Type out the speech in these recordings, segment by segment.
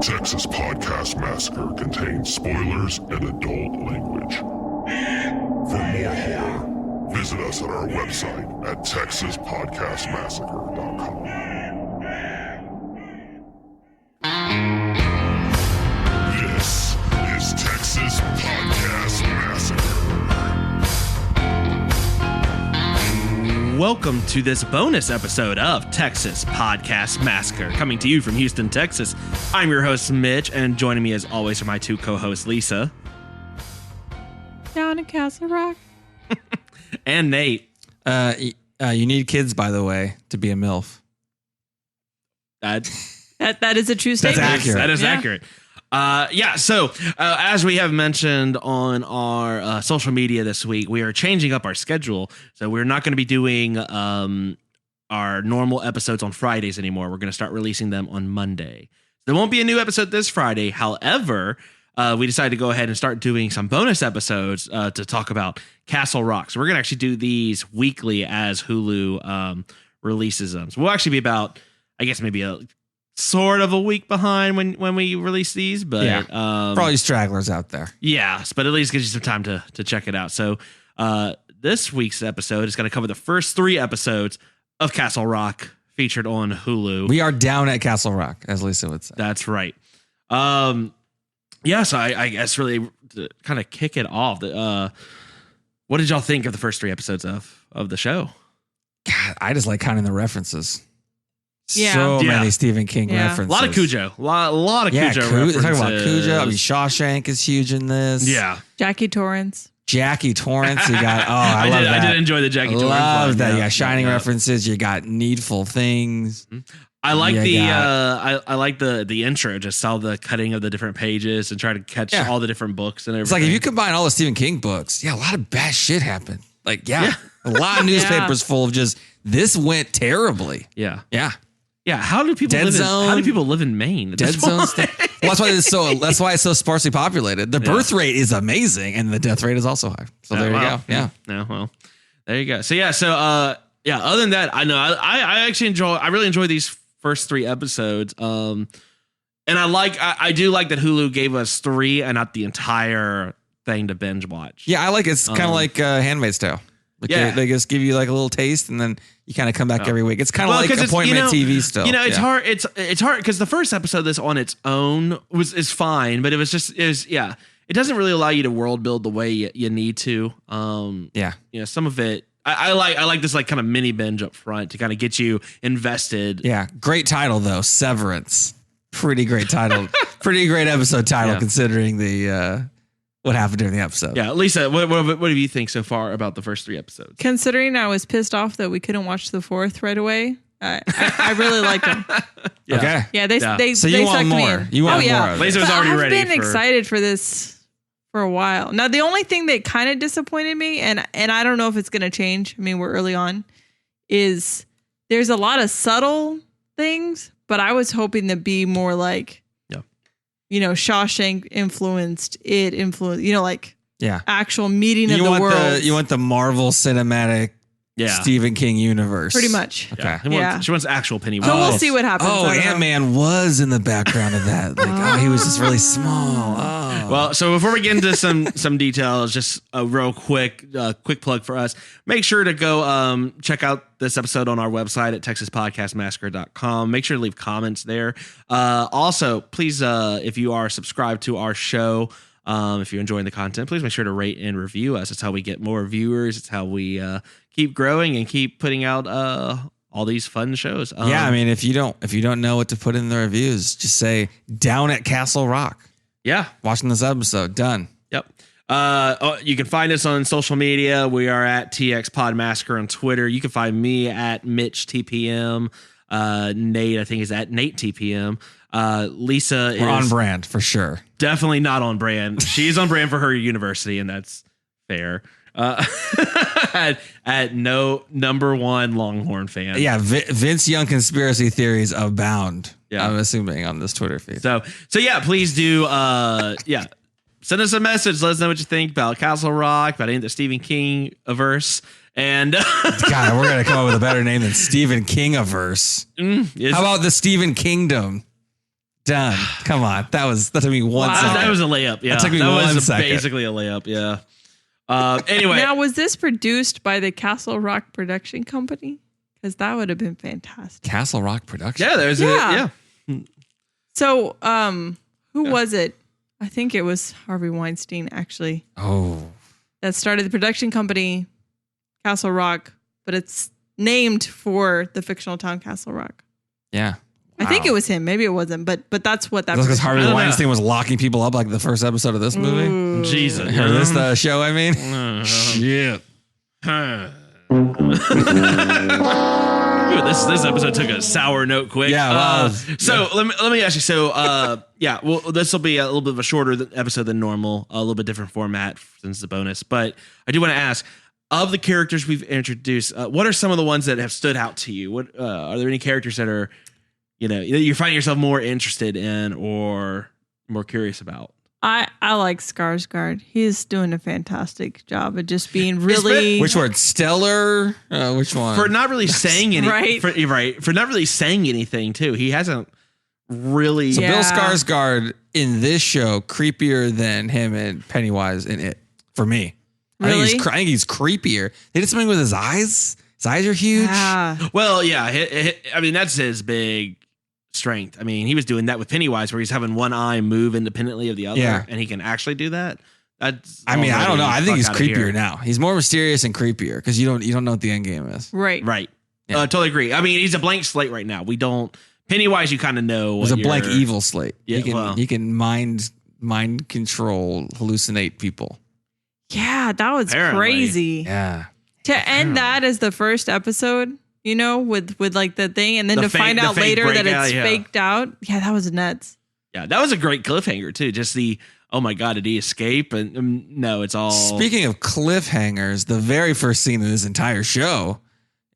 Texas Podcast Massacre contains spoilers and adult language. For more horror, visit us at our website at texaspodcastmassacre.com. This is Texas Podcast Massacre. Welcome to this bonus episode of Texas Podcast Massacre, coming to you from Houston, Texas. I'm your host, Mitch, and joining me as always are my two co-hosts, Lisa. Down in Castle Rock. And Nate. You need kids, by the way, to be a MILF. That is a true statement. That's accurate. That is accurate. So as we have mentioned on our social media this week, we are changing up our schedule. So we're not going to be doing our normal episodes on Fridays anymore. We're going to start releasing them on Monday. There won't be a new episode this Friday. However, we decided to go ahead and start doing some bonus episodes to talk about Castle Rock. So we're going to actually do these weekly as Hulu releases them. So we'll actually be about, I guess, maybe a sort of a week behind when we release these, but yeah, for all you stragglers out there. Yes, but at least gives you some time to check it out. So this week's episode is going to cover the first 3 episodes of Castle Rock featured on Hulu. We are down at Castle Rock, as Lisa would say. That's right. So I guess really to kind of kick it off. What did y'all think of the first 3 episodes of the show? God, I just like counting the references. Yeah. So many Stephen King references. A lot of Cujo. A lot of Cujo references. Talking about Cujo. I mean, Shawshank is huge in this. Yeah. Jackie Torrance. Jackie Torrance. You got, I love that. I did enjoy the Jackie Torrance. Love that. Yeah. Shining references. You got Needful Things. I like I like the intro, just all the cutting of the different pages and try to catch all the different books and everything. It's like if you combine all the Stephen King books, a lot of bad shit happened. Like, a lot of newspapers full of just, this went terribly. Yeah. Yeah. Yeah, how do people live in Maine? Dead Zone. Well, that's why it's so sparsely populated. The birth rate is amazing, and the death rate is also high. So there you go. Yeah. No, well, there you go. So other than that, I know I actually really enjoy these first 3 episodes. And I do like that Hulu gave us 3 and not the entire thing to binge watch. Yeah, I like it. It's kind of like Handmaid's Tale. Like they just give you like a little taste, and then you kind of come back every week. It's kind of like appointment TV still. It's hard. It's hard because the first episode this on its own is fine, but it doesn't really allow you to world build the way you need to. Some of it I like this like kind of mini binge up front to kind of get you invested. Yeah, great title though, Severance. Pretty great title. Pretty great episode title considering the what happened during the episode. Yeah, Lisa, what do you think so far about the first 3 episodes? Considering I was pissed off that we couldn't watch the 4th right away, I really liked them. Yeah. Okay. Yeah, they so you want more. You want more of it. Lisa was already ready. I've been excited for this for a while. Now, the only thing that kind of disappointed me, and I don't know if it's going to change, I mean, we're early on, is there's a lot of subtle things, but I was hoping to be more like, Shawshank influenced, actual meeting of the world. You want the Marvel cinematic Stephen King universe. Pretty much. Okay. She wants actual Pennywise. So we'll see what happens. Oh, Ant-Man was in the background of that. Like, he was just really small. Oh. Well, so before we get into some details, just a real quick plug for us. Make sure to go check out this episode on our website at texaspodcastmassacre.com. Make sure to leave comments there. Also, please, if you are subscribed to our show, if you're enjoying the content, please make sure to rate and review us. It's how we get more viewers. It's how we keep growing and keep putting out all these fun shows. I mean, if you don't know what to put in the reviews, just say down at Castle Rock. Yeah, watching this episode. Done. Yep. You can find us on social media. We are at TX Pod Massacre on Twitter. You can find me at Mitch TPM. Nate, I think, is at Nate TPM. Lisa is on brand for sure. Definitely not on brand. She's on brand for her university, and that's fair. At no number 1 Longhorn fan. Yeah, Vince Young conspiracy theories abound. Yeah, I'm assuming on this Twitter feed. So yeah, please do. Send us a message. Let us know what you think about Castle Rock, about the Stephen King-averse. And God, we're gonna come up with a better name than Stephen King-averse. How about the Stephen Kingdom? Done. Come on. That took me 1 second. That was a layup. Yeah. That took me that 1 was second. basically a layup. Yeah. Anyway. Now, was this produced by the Castle Rock production company? Because that would have been fantastic. Castle Rock Production. Yeah, there's Yeah. yeah. So, who was it? I think it was Harvey Weinstein, actually, Oh. that started the production company, Castle Rock, but it's named for the fictional town Castle Rock. Yeah. I think it was him. Maybe it wasn't, but that's what that That's because production- Harvey I don't know. Weinstein was locking people up like the first episode of this movie. Ooh. Jesus. Or this show, I mean. Shit. Ooh, this episode took a sour note quick. Yeah, well, so let me ask you. So yeah, well, this will be a little bit of a shorter episode than normal, a little bit different format since it's a bonus. But I do want to ask, of the characters we've introduced, what are some of the ones that have stood out to you? What are there any characters that are, you find yourself more interested in or more curious about? I like Skarsgård. He's doing a fantastic job of just being really. Which word? Stellar? Which one? For not really saying anything. Right. For not really saying anything, too. He hasn't really. So Yeah. Bill Skarsgård in this show, creepier than him and Pennywise in it, for me. Really? I think he's creepier. They did something with his eyes. His eyes are huge. Yeah. Well, yeah. I mean, that's his big strength. I mean, he was doing that with Pennywise, where he's having one eye move independently of the other, Yeah. and he can actually do that. That's. I mean, I don't know. I think he's fuck outta creepier here. now. He's more mysterious and creepier because you don't know what the end game is. Right. Right. Yeah. Totally agree. I mean, he's a blank slate right now. We don't. Pennywise, you kind of know. He's what a blank you're- evil slate. Yeah, he can mind control, hallucinate people. Yeah, that was Apparently. crazy. Yeah. To end that as the first episode, with like the thing, and then The to fake- find the out fake later that breakout, it's yeah. faked out. Yeah, that was nuts. Yeah, that was a great cliffhanger too. Just the oh my god, did he escape? And no, it's all. Speaking of cliffhangers, the very first scene of this entire show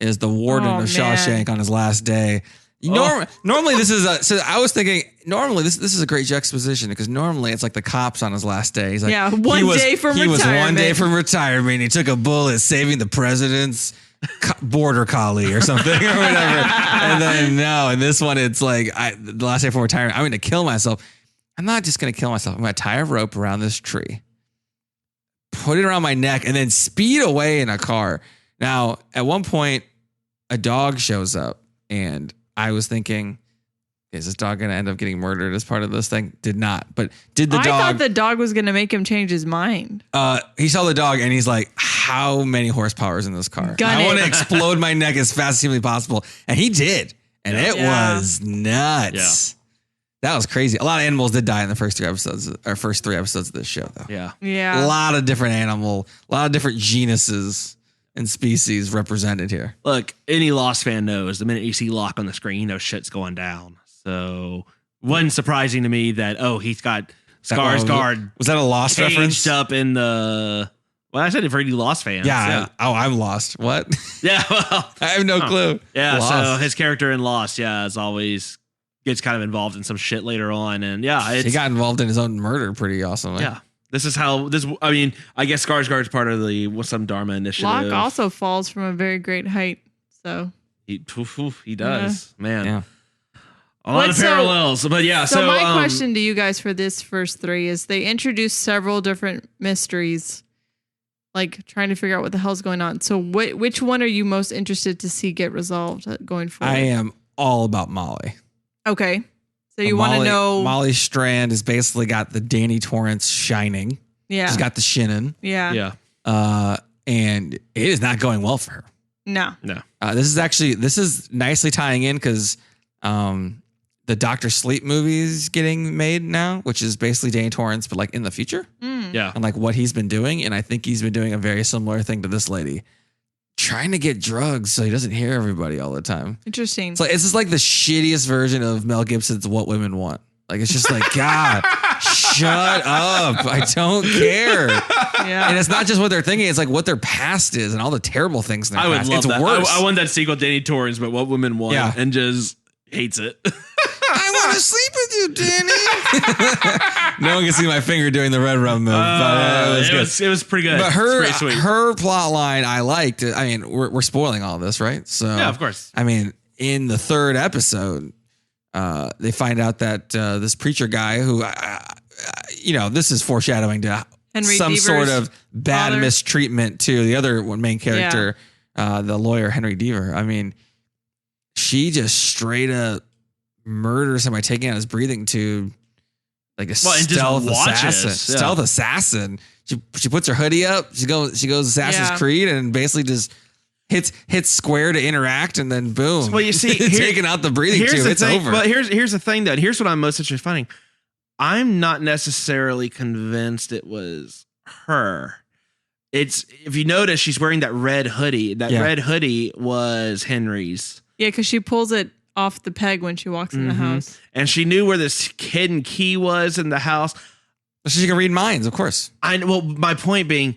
is the warden Oh, of man. Shawshank on his last day. Normally this is so I was thinking normally this is a great juxtaposition because normally it's like the cops on his last day. He's like, Yeah, one day from He was one retirement. day from retirement. He took a bullet saving the president's border collie or something or whatever. And then no, in this one it's like the last day from retirement. I'm going to kill myself. I'm not just going to kill myself. I'm going to tie a rope around this tree, put it around my neck, and then speed away in a car. Now, at one point, a dog shows up, and I was thinking, is this dog going to end up getting murdered as part of this thing? Did not. But did the I dog? thought the dog was going to make him change his mind. He saw the dog, and he's like, how many horsepower is in this car? Gun I it. want to explode my neck as fast as humanly possible. And he did. And it Yeah. was nuts. That was crazy. A lot of animals did die in the first three episodes of this show, though. Yeah. A Yeah. lot of different a lot of different genuses and species represented here. Look, any Lost fan knows the minute you see Locke on the screen, you know shit's going down. So wasn't surprising to me that he's got Skarsgård Was that a Lost caged reference? up in the. Well, I said it for any Lost fans. Yeah. I'm lost. What? Yeah. Well. I have no clue. Yeah. So Lost. his character in Lost, is always gets kind of involved in some shit later on, and He got involved in his own murder pretty awesomely. Yeah. This is how this. I mean, I guess Skarsgård's part of the some Dharma initiative. Locke also falls from a very great height. So He does, man. Yeah. A lot of So- parallels, but yeah. So my um, question to you guys for this first three is they introduced several different mysteries, like trying to figure out what the hell's going on. So which one are you most interested to see get resolved going forward? I am all about Molly. Okay. So you want to know. Molly Strand has basically got the Danny Torrance shining. Yeah. She's got the shinin. Yeah. Yeah. And it is not going well for her. No. No. This is nicely tying in because the Dr. Sleep movie is getting made now, which is basically Danny Torrance, but like in the future Yeah. and like what he's been doing. And I think he's been doing a very similar thing to this lady, trying to get drugs so he doesn't hear everybody all the time. Interesting. So it's just like the shittiest version of Mel Gibson's What Women Want. Like, it's just like, God, shut up. I don't care. Yeah. And it's not just what they're thinking. It's like what their past is and all the terrible things in their I would past. love It's that. worse. I want that sequel, Danny Torrance, but What Women Want, Yeah. and just hates it. I want to sleep with you, Danny. No one can see my finger doing the red rum move. But it was pretty good. But It's pretty sweet. her plot line I liked. I mean, we're spoiling all this, right? So Yeah, of course. I mean, in the third episode, they find out that this preacher guy who, this is foreshadowing to Henry some Deaver's sort of bad father. mistreatment to the other main character, the lawyer, Henry Deaver. I mean, she just straight up murders him by taking out his breathing tube. Like a stealth assassin. Yeah. Stealth assassin. She puts her hoodie up. She goes Assassin's Creed and basically just hits square to interact, and then boom. Well, you see, taking out the breathing tube. It's over. But here's the thing, though. Here's what I'm most interested in finding. I'm not necessarily convinced it was her. It's, if you notice, she's wearing that red hoodie. That red hoodie was Henry's. Yeah, because she pulls it off the peg when she walks in the house. And she knew where this hidden key was in the house. So she can read minds, of course. Well, my point being,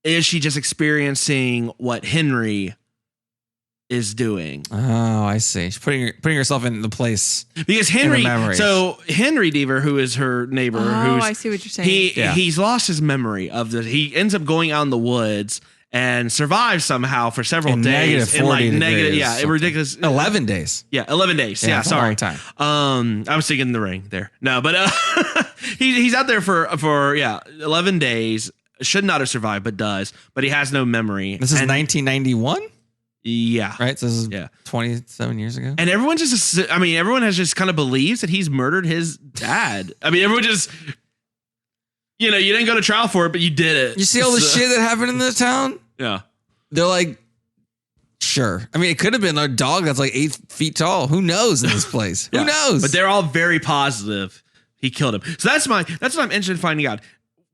is she just experiencing what Henry is doing? Oh, I see. She's putting herself in the place. Because Henry Deaver, who is her neighbor, I see what you're saying. He's lost his memory of this. He ends up going out in the woods and survives somehow for several days. Ridiculous. 11 days. Yeah, 11 days. Yeah, sorry. A long time. I was thinking The Ring there. No, but he's out there for 11 days. Should not have survived, but does. But he has no memory. This is 1991? Yeah. Right? So this is 27 years ago? And everyone has just kind of believes that he's murdered his dad. I mean, everyone just... you didn't go to trial for it, but you did it. You see all the shit that happened in the town? Yeah. They're like, sure. I mean, it could have been a dog that's like 8 feet tall. Who knows in this place? Who knows? But they're all very positive he killed him. So that's what I'm interested in finding out.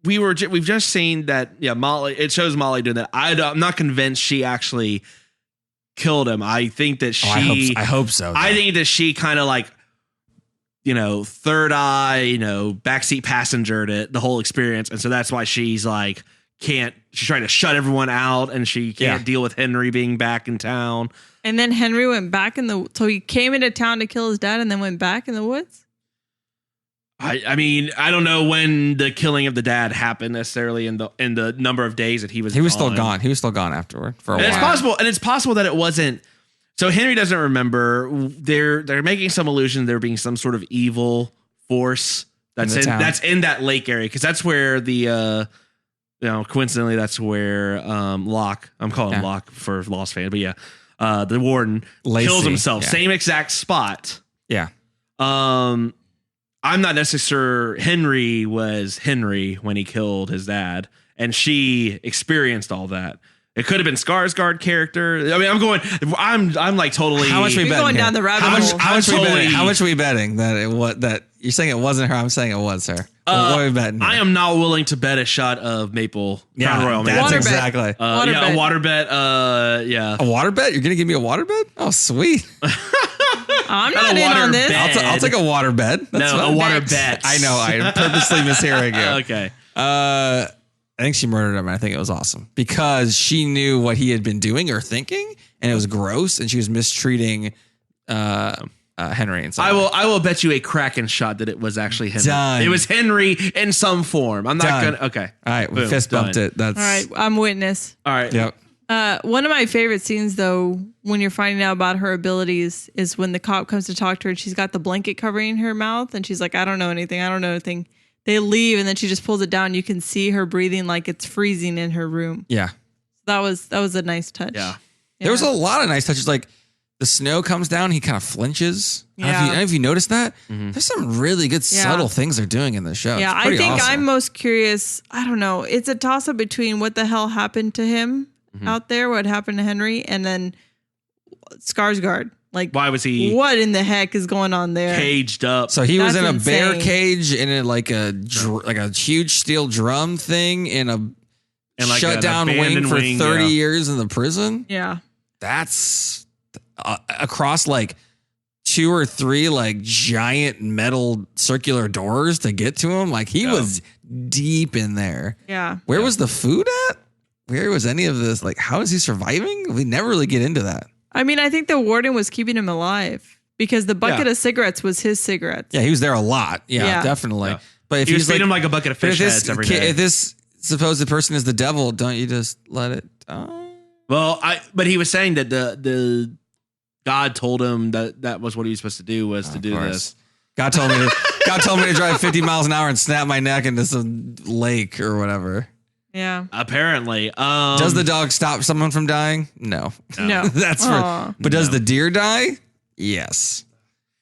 We've just seen that, Molly, it shows Molly doing that. I'm not convinced she actually killed him. I think that I hope so. I think that she kind of like, third eye, backseat passenger the whole experience. And so that's why she's like, she's trying to shut everyone out, and she can't deal with Henry being back in town. And then Henry went back so he came into town to kill his dad and then went back in the woods? I mean, I don't know when the killing of the dad happened necessarily in the number of days that he was still gone. He was still gone afterward for a while. It's possible that it wasn't. So Henry doesn't remember. They're making some illusion there being some sort of evil force that's in that lake area, because that's where the coincidentally that's where Locke, I'm calling him Locke for Lost fan, but the warden kills himself. Same exact spot. Yeah. I'm not necessarily sure Henry was Henry when he killed his dad, and she experienced all that. It could have been Skarsgård character. I mean, I'm like totally. How much we betting going down the rabbit hole? How much are we betting that you're saying it wasn't her? I'm saying it was her. What are we betting? I am not willing to bet a shot of Maple Crown Royal. That's water exactly. A water bet. A water bet? You're gonna give me a water bet? Oh, sweet. I'm not in on this. I'll take a water bet. A water bet. I know. I'm purposely mishearing you. Okay. I think she murdered him, and I think it was awesome because she knew what he had been doing or thinking, and it was gross, and she was mistreating Henry. And I will bet you a Kraken shot that it was actually Henry. Done. It was Henry in some form. I'm not gonna. Okay. All right. We fist bumped it. That's all right. I'm witness. All right. Yep. One of my favorite scenes, though, when you're finding out about her abilities, is when the cop comes to talk to her and she's got the blanket covering her mouth, and she's like, I don't know anything. They leave, and then she just pulls it down. You can see her breathing like it's freezing in her room. Yeah. That was a nice touch. Yeah. There was a lot of nice touches. Like the snow comes down, he kind of flinches. Yeah. I don't know if you noticed that. Mm-hmm. There's some really good subtle things they're doing in the show. Yeah, I think awesome. I'm most curious. I don't know. It's a toss up between what the hell happened to him out there, what happened to Henry, and then Skarsgård. Like, why was he? What in the heck is going on there? Caged up. So he was in a bear cage in like a huge steel drum thing in a shut down wing for 30 years in the prison. Yeah, that's across like 2 or 3 like giant metal circular doors to get to him. Like he was deep in there. Yeah. Where was the food at? Where was any of this? Like, how is he surviving? We never really get into that. I mean, I think the warden was keeping him alive because the bucket of cigarettes was his cigarettes. Yeah, he was there a lot. Yeah. Definitely. Yeah. But if he was feeding him like a bucket of fish heads every day. If this supposed person is the devil, don't you just let it die? Well, but he was saying that the God told him that was what he was supposed to do, was to do this. God told me to drive 50 miles an hour and snap my neck into some lake or whatever. Yeah. Apparently. Does the dog stop someone from dying? No. That's Aw. But does the deer die? Yes.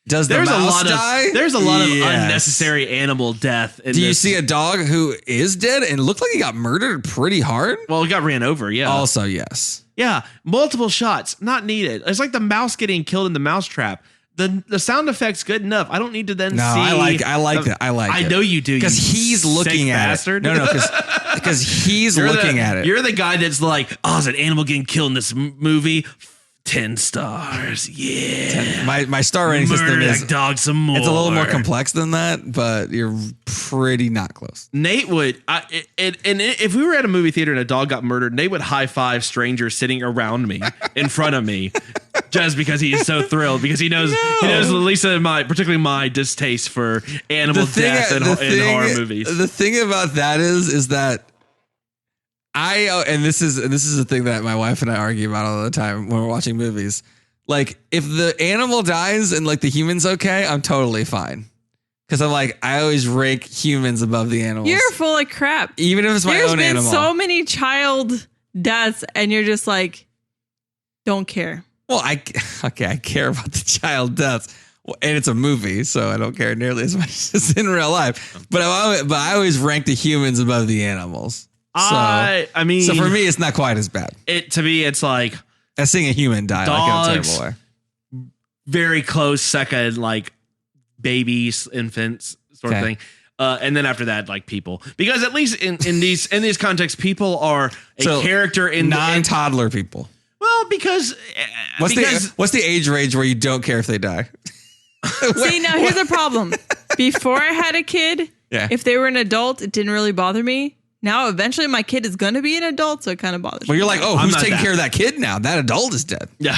Does the there's mouse die? There's a lot of Yes. unnecessary animal death. Do you see a dog who is dead and looked like he got murdered pretty hard? Well, he got ran over. Yeah. Also, yes. Yeah. Multiple shots. Not needed. It's like the mouse getting killed in the mousetrap. The sound effect's good enough. I don't need to then see. I like that. I know you do. Because he's looking at bastard. it. No, because he's looking at it. You're the guy that's like, oh, is an animal getting killed in this movie? 10 stars. Yeah. My star rating system Murder is that dog some more. It's a little more complex than that, but you're pretty not close. Nate would, if we were at a movie theater and a dog got murdered, Nate would high five strangers sitting around me, in front of me, just because he's so thrilled, because he knows Lisa and particularly my distaste for animal death in horror movies. The thing about that is that this is a thing that my wife and I argue about all the time when we're watching movies. Like, if the animal dies and like the human's okay, I'm totally fine. Because I'm like, I always rank humans above the animals. You're full of crap. Even if it's my own animal. There's been so many child deaths, and you're just like, don't care. Well, I care about the child deaths. And it's a movie, so I don't care nearly as much as in real life. But I always rank the humans above the animals. I mean, so for me, it's not quite as bad. To me, it's like as seeing a human die like in a terrible way. Very close second, like babies, infants, sort of thing. And then after that, like people, because at least in these contexts, people are a character in non-toddler people. Well, because what's the age range where you don't care if they die? See, now here's the problem. Before I had a kid, if they were an adult, it didn't really bother me. Now, eventually, my kid is going to be an adult, so it kind of bothers me. Well, you're like, who's taking care of that kid now? That adult is dead. Yeah.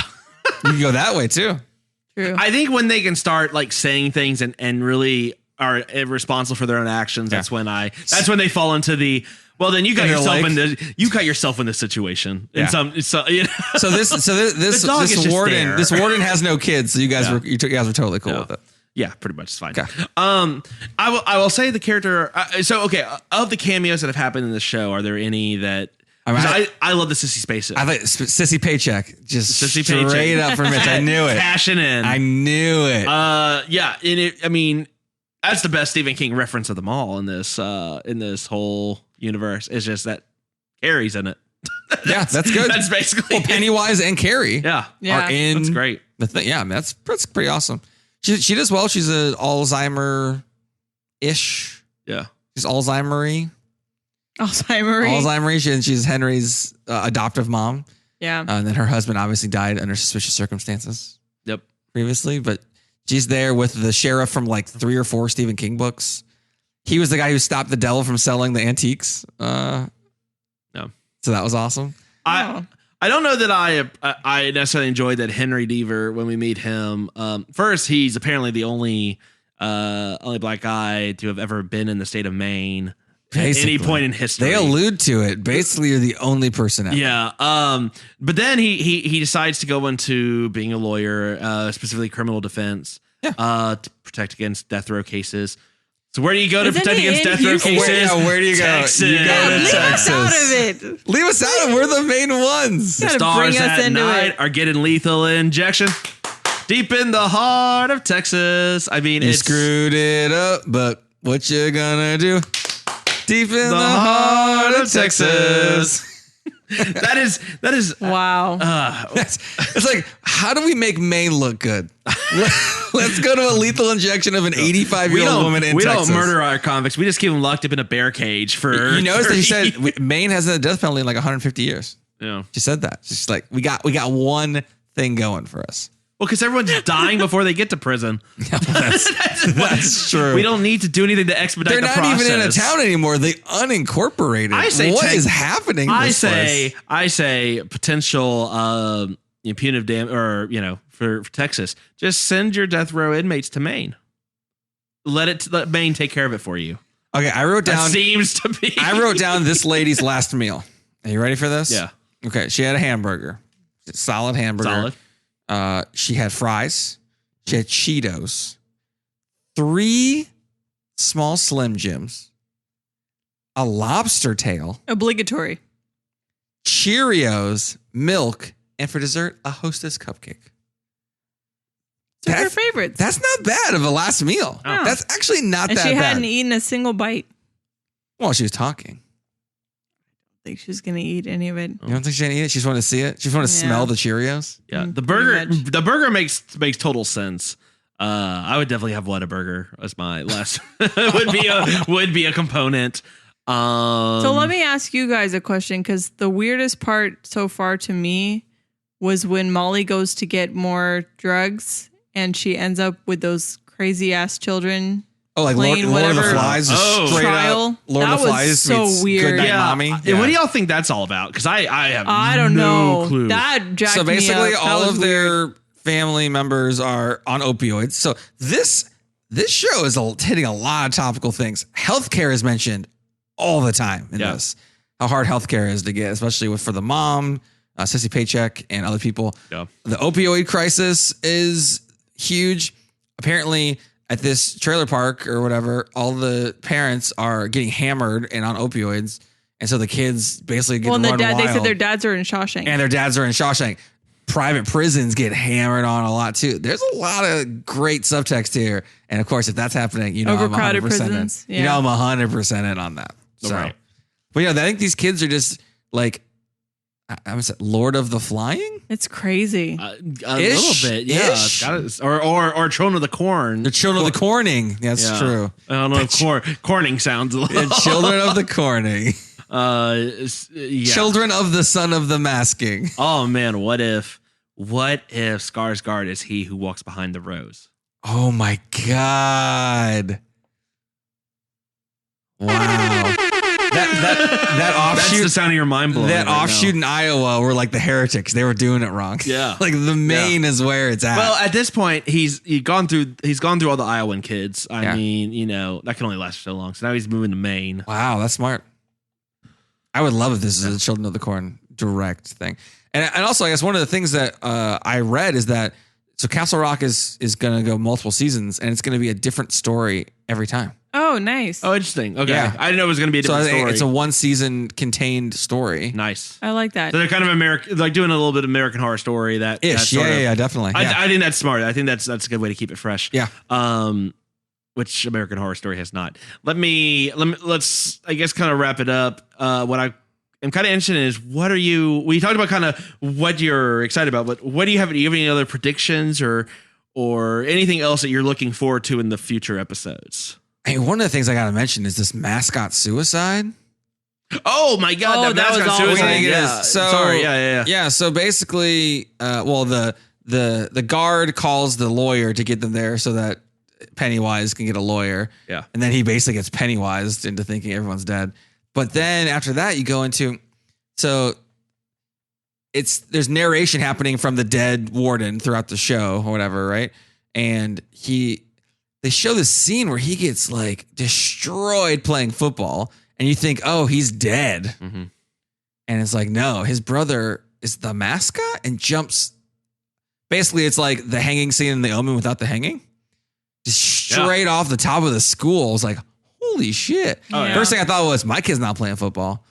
You can go that way, too. True. I think when they can start like saying things and really are responsible for their own actions, that's when they fall into the, well, then you got yourself in this situation. Yeah. So this warden has no kids, so you guys were totally cool with it. Yeah, pretty much. It's fine. Okay. I will say the character. Of the cameos that have happened in the show, are there any that? I love the Sissy Spacek. I like Sissy Paycheck. Just Sissy straight Paycheck. up for Mitch. I knew it. Cashing in. I knew it. Yeah. I mean, that's the best Stephen King reference of them all in this whole universe. It's just that Carrie's in it. Yeah, that's good. That's basically Pennywise and Carrie. Yeah. Are in. That's great. The thing. Yeah, man, that's pretty awesome. She does well. She's an Alzheimer-ish. Yeah. She's Alzheimer-y. Alzheimer-y. She's Henry's adoptive mom. Yeah. And then her husband obviously died under suspicious circumstances. Yep. Previously, but she's there with the sheriff from like 3 or 4 Stephen King books. He was the guy who stopped the devil from selling the antiques. No. So that was awesome. I don't know that I necessarily enjoyed that Henry Deaver when we meet him. First, he's apparently the only black guy to have ever been in the state of Maine at any point in history. They allude to it. Basically, you're the only person ever. Yeah. But then he decides to go into being a lawyer, specifically criminal defense, to protect against death row cases. So where do you go to protect against death row cases? Where do you go? Texas. You go to Leave Texas. us out of it. Leave us out of it. We're the main ones. The Gotta stars bring us that into night it. are getting lethal injection deep in the heart of Texas. I mean, You it's screwed it up, but what you gonna do? Deep in the heart of Texas. that is Wow. It's like, how do we make Maine look good? Let's go to a lethal injection of an 85-year-old woman in Texas. We don't murder our convicts. We just keep them locked up in a bear cage for. You notice that she said Maine hasn't had a death penalty in like 150 years. Yeah. She said that. She's like, we got one thing going for us. Well, because everyone's dying before they get to prison. That's true. We don't need to do anything to expedite They're the not process. even in a town anymore. They unincorporated. I say what is happening? In this place? I say potential punitive damage, for Texas. Just send your death row inmates to Maine. Let Maine take care of it for you. Okay, I wrote down. That seems to be. I wrote down this lady's last meal. Are you ready for this? Yeah. Okay, she had a hamburger, solid hamburger. Solid. She had fries. She had Cheetos. 3 small Slim Jims. A lobster tail. Obligatory. Cheerios, milk, and for dessert, a Hostess cupcake. So her favorites. That's not bad of a last meal. No. That's actually not and that she bad. hadn't eaten a single bite. Well, she was talking. I think she's gonna eat any of it. You don't think she's gonna eat it? She just want to see it. She just want to smell the Cheerios. Yeah, the pretty much. burger makes total sense. I would definitely have Whataburger as my last. would be a component. So let me ask you guys a question, because the weirdest part so far to me was when Molly goes to get more drugs and she ends up with those crazy ass children. Oh, like Lord of the whatever Flies, just straight trial. up Lord That of the was Flies so meets weird. Goodnight Yeah. Mommy. What do y'all think that's all about? Because I don't no know. clue. That jacked So basically, me up. That all was of weird. their family members are on opioids. So this show is hitting a lot of topical things. Healthcare is mentioned all the time in this. How hard healthcare is to get, especially for the mom, Sissy Paycheck, and other people. Yeah. The opioid crisis is huge. Apparently, at this trailer park or whatever, all the parents are getting hammered and on opioids, and so the kids basically get Well, and run wild. they said their dads are in Shawshank. And their dads are in Shawshank. Private prisons get hammered on a lot too. There's a lot of great subtext here. And of course, if that's happening, you know, Overcrowded I'm 100% prisons. in. You know, I'm 100% in on that. So, Right. But yeah, I think these kids are just like, I was Lord of the Flying? It's crazy. A little bit, yeah. Ish. Or Children of the Corn. The Children of the Corning. That's Yeah. true. I don't know if corning sounds a little. The Children of the Corning. Yeah. Children of the Son of the Masking. Oh man, what if Skarsgård is he who walks behind the rose? Oh my God. Wow. That offshoot. That's the sound of your mind blowing. That right offshoot now. in Iowa were like the heretics. They were doing it wrong. Yeah. Like the Maine is where it's at. Well, at this point, he's gone through all the Iowan kids. I mean, you know, that can only last so long. So now he's moving to Maine. Wow, that's smart. I would love if this is a Children of the Corn direct thing. And also, I guess one of the things that I read is that so Castle Rock is going to go multiple seasons, and it's going to be a different story every time. Oh, nice. Oh, interesting. Okay, Yeah. I didn't know it was going to be a So different I think story. it's a one season contained story. Nice. I like that. So they're kind of American, like doing a little bit of American Horror Story. That Ish. sort of- Yeah, definitely. Yeah. I think that's smart. I think that's a good way to keep it fresh. Yeah. Which American Horror Story has not. Let's I guess kind of wrap it up. What I am kind of interested in is we talked about kind of what you're excited about, but what do you have any other predictions or anything else that you're looking forward to in the future episodes? Hey, one of the things I got to mention is this mascot suicide. Oh my God! Oh, that was mascot awful. suicide. It Yeah. is. So, Sorry. Yeah. Yeah. So basically, the guard calls the lawyer to get them there so that Pennywise can get a lawyer. Yeah. And then he basically gets Pennywised into thinking everyone's dead. But then after that, you go into there's narration happening from the dead warden throughout the show or whatever, right? And they show this scene where he gets like destroyed playing football, and you think, oh, he's dead. Mm-hmm. And it's like, no, his brother is the mascot and jumps. Basically, it's like the hanging scene in The Omen without the hanging. Just straight off the top of the school. I was like, holy shit. Oh, yeah. First thing I thought was, my kid's not playing football.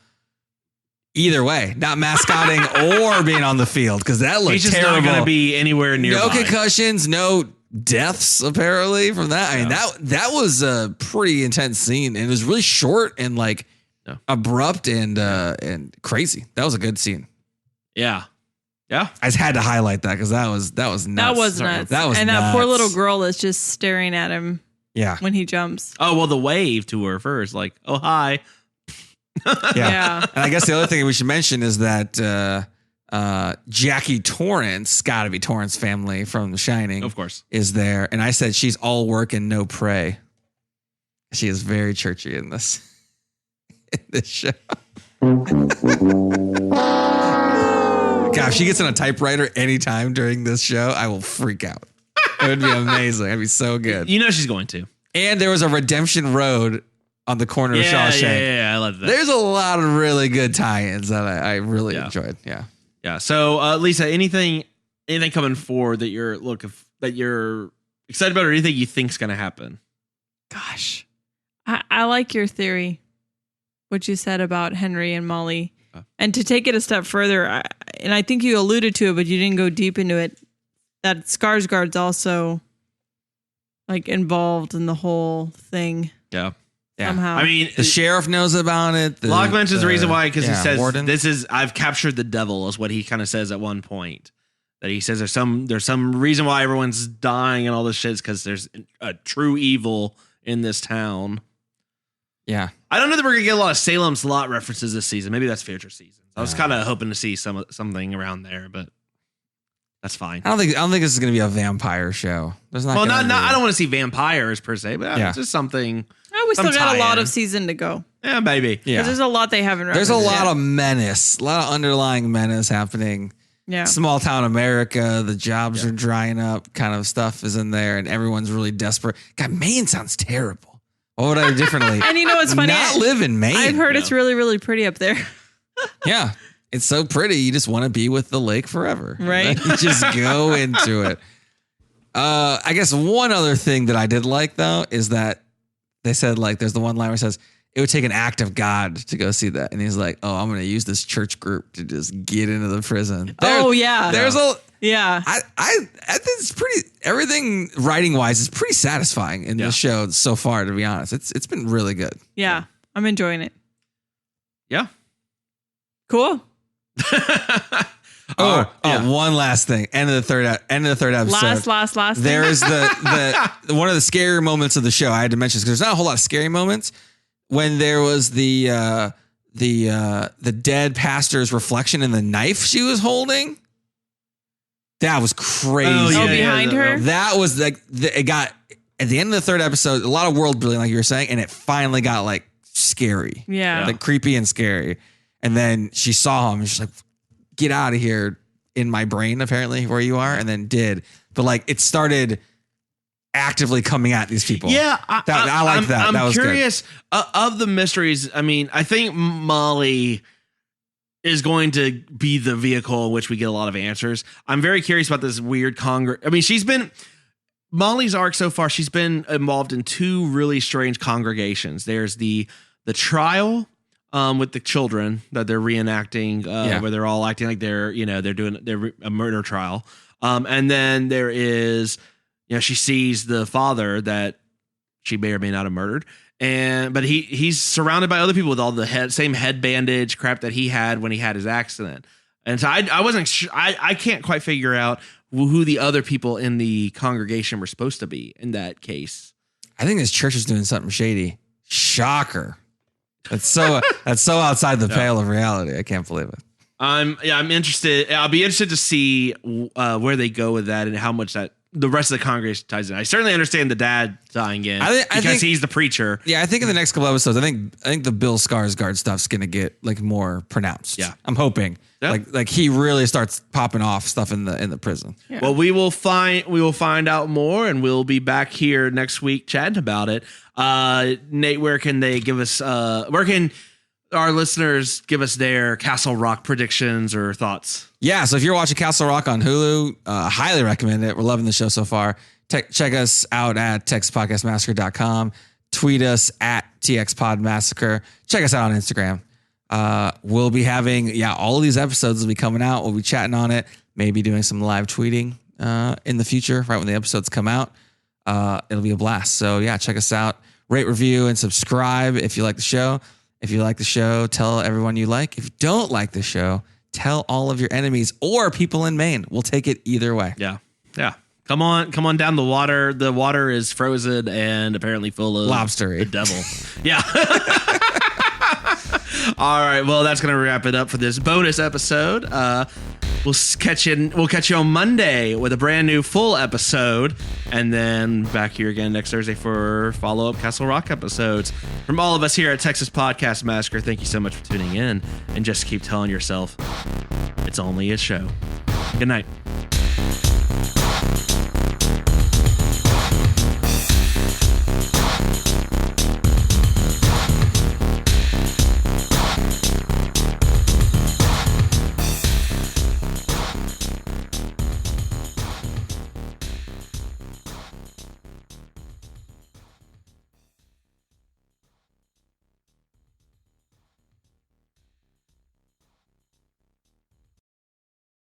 Either way, not mascotting or being on the field, because that looked He's just terrible. not going to be anywhere nearby. No concussions, no deaths apparently from that. I mean, that was a pretty intense scene, and it was really short and like abrupt and crazy. That was a good scene. Yeah. Yeah. I just had to highlight that because that was nuts. That was nuts. That was and nuts. that poor little girl is just staring at him Yeah. when he jumps. Oh, well, the wave to her first, like, oh, hi. Yeah. And I guess the other thing we should mention is that Jackie Torrance, gotta be Torrance family from The Shining, Of course. is there. And I said she's all work and no pray. She is very churchy in this show. God, if she gets on a typewriter anytime during this show, I will freak out. It would be amazing. It'd be so good. You know she's going to. And there was a Redemption Road on the corner of Shawshank. Yeah, I love that. There's a lot of really good tie-ins that I really Yeah. enjoyed. Yeah. Yeah. So, Lisa, anything anything coming forward that you're excited about, or anything you think's going to happen? Gosh, I like your theory, what you said about Henry and Molly. And to take it a step further, and I think you alluded to it, but you didn't go deep into it, that Skarsgård's also like involved in the whole thing. Yeah. Somehow. I mean, The sheriff knows about it. Locke mentions the reason why, because he says, Warden. I've captured the devil, is what he kind of says at one point. That he says there's some reason why everyone's dying and all this shit, because there's a true evil in this town. Yeah. I don't know that we're gonna get a lot of Salem's Lot references this season. Maybe that's future seasons. I was kind of hoping to see something around there, but that's fine. I don't think this is going to be a vampire show. There's not. Well, gonna be. I don't want to see vampires per se, but Yeah. it's just something. Oh, we still got a lot tie-in. of season to go. Yeah, maybe. Yeah. Because there's a lot they haven't There's a referenced lot yet. of menace, a lot of underlying menace happening. Yeah. Small town America, the jobs are drying up, kind of stuff is in there, and everyone's really desperate. God, Maine sounds terrible. What would I do differently? And you know what's funny? Not live in Maine. I've heard it's really, really pretty up there. Yeah. It's so pretty. You just want to be with the lake forever. Right. You just go into it. I guess one other thing that I did like, though, is that they said, like, there's the one line where it says, it would take an act of God to go see that. And he's like, oh, I'm going to use this church group to just get into the prison. Oh, yeah. There's a... Yeah. I think it's pretty, everything writing wise is pretty satisfying in this show so far, to be honest. It's been really good. Yeah. I'm enjoying it. Yeah. Cool. One last thing. End of the third episode. Last thing. There is the one of the scarier moments of the show. I had to mention because there's not a whole lot of scary moments. When there was the dead pastor's reflection in the knife she was holding. That was crazy. Behind her? That was like it got at the end of the third episode, a lot of world building, like you were saying, and it finally got like scary. Yeah. Like creepy and scary. And then she saw him and she's like, get out of here in my brain, apparently, where you are, and then did. But like it started actively coming at these people. Yeah, I like that. That was curious of the mysteries. I mean, I think Molly is going to be the vehicle in which we get a lot of answers. I'm very curious about this weird I mean, Molly's arc so far, she's been involved in two really strange congregations. There's the trial with the children that they're reenacting, where they're all acting like they're doing a murder trial. And then there is, she sees the father that she may or may not have murdered. But he's surrounded by other people with all the same head bandage crap that he had when he had his accident. And so I wasn't sure, I can't quite figure out who the other people in the congregation were supposed to be in that case. I think this church is doing something shady. Shocker. That's so outside the pale of reality. I can't believe it. I'm interested. I'll be interested to see where they go with that and how much that the rest of the congregation ties in. I certainly understand the dad tying in because he's the preacher. Yeah, I think in the next couple episodes, I think the Bill Skarsgård stuff's gonna get like more pronounced. Yeah, I'm hoping. Yeah. Like he really starts popping off stuff in the prison. Yeah. Well, we will find out more, and we'll be back here next week chatting about it. Nate, where can they give us? Where can our listeners give us their Castle Rock predictions or thoughts? Yeah, so if you're watching Castle Rock on Hulu, highly recommend it. We're loving the show so far. Check us out at TexasPodcastMassacre.com. Tweet us at TXPodMassacre. Check us out on Instagram. We'll be having, all of these episodes will be coming out. We'll be chatting on it, maybe doing some live tweeting in the future, right when the episodes come out. It'll be a blast. So check us out. Rate, review, and subscribe if you like the show. If you like the show, tell everyone you like. If you don't like the show, tell all of your enemies or people in Maine. We'll take it either way. Yeah. Come on down the water. The water is frozen and apparently full of lobster. The devil. Yeah. All right. Well, that's going to wrap it up for this bonus episode. We'll catch you on Monday with a brand new full episode, and then back here again next Thursday for follow-up Castle Rock episodes. From all of us here at Texas Podcast Massacre, thank you so much for tuning in, and just keep telling yourself it's only a show. Good night.